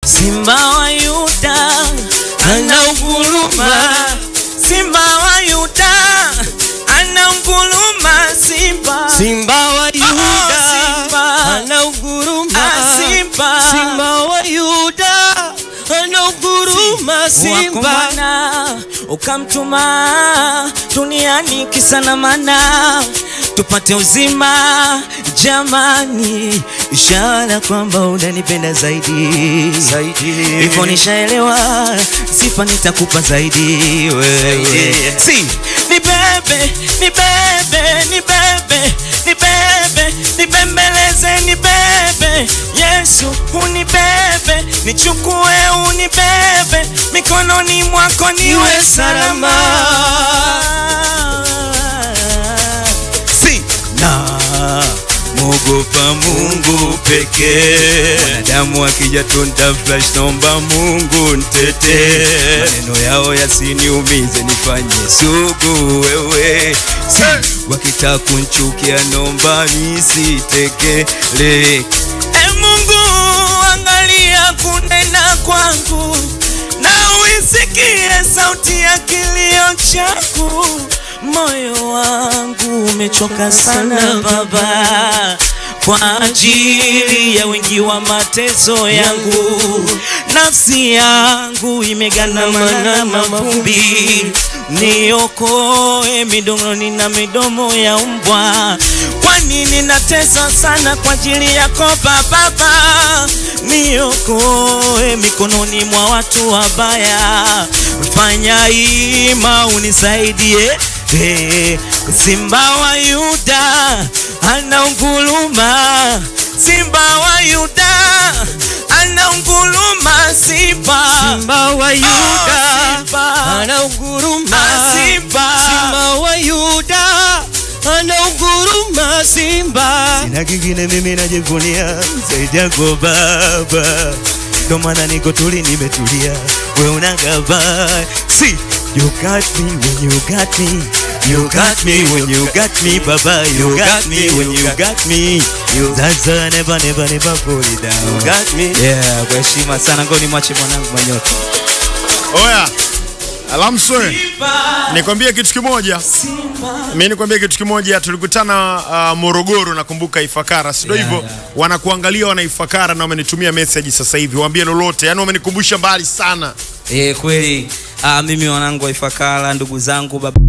Simba wa Yuda anaunguruma, Simba wa Yuda anaunguruma, Simba wa Yuda anaunguruma, Simba wa Yuda anaunguruma, Simba ukamtuma duniani kisa na maana tupate uzima jamani, ishara kwamba unanipenda zaidi hivyo nishaelewa, sifa nitakupa zaidi wewe. Si nibebe nibebe nibebe nibebe nibembeleze nibebe Yesu, unibebe nichukue unibebe mikononi mwako niwe salama. Si na muogopa Mungu pekee, wanadamu akija tunta flash, naomba Mungu nitete, maneno yao yasiniumize nifanye sugu wewe. Si wakitaka kunchukia naomba nisitekele. Mungu angalia kunena kwangu, na uisikie sauti ya kilio changu. Moyo wangu umechoka sana Baba, kwa ajili ya wengi wa mateso yangu. Nafsi yangu imegandamana mavumbi, niokoe midongoni na midomo ya mbwa. Kwa nini natesa sana kwa ajili yako Baba? Niokoe mikononi mwa watu wabaya, fanya ima unisaidie. Simba wa Yuda anaunguruma, Simba wa Yuda anaunguruma, Simba wa Yuda anaunguruma, Simba wa Yuda anaunguruma, Simba. Sina kingine mimi najivunia zaidi yako Baba, ndo maana niko tuli nimetulia, wewe unagaba. See, you got me when you got me, you got me when you got me Baba, you got me when you got me, that's never pull it down, you got me. Yeah, kwa heshima sana ngoni mwache mwanangu Manyoka. Oya Alamswe, nikwambie kitu kimoja. Mimi nikwambie kitu kimoja, tulikutana Morogoro nakumbuka Ifakara, sio hivyo? Wanakuangalia wana Ifakara na wamenitumia message sasa hivi, waambie lolote, yani wamenikumbusha mbali sana. Kweli mimi wanangu wa Ifakara, ndugu zangu baba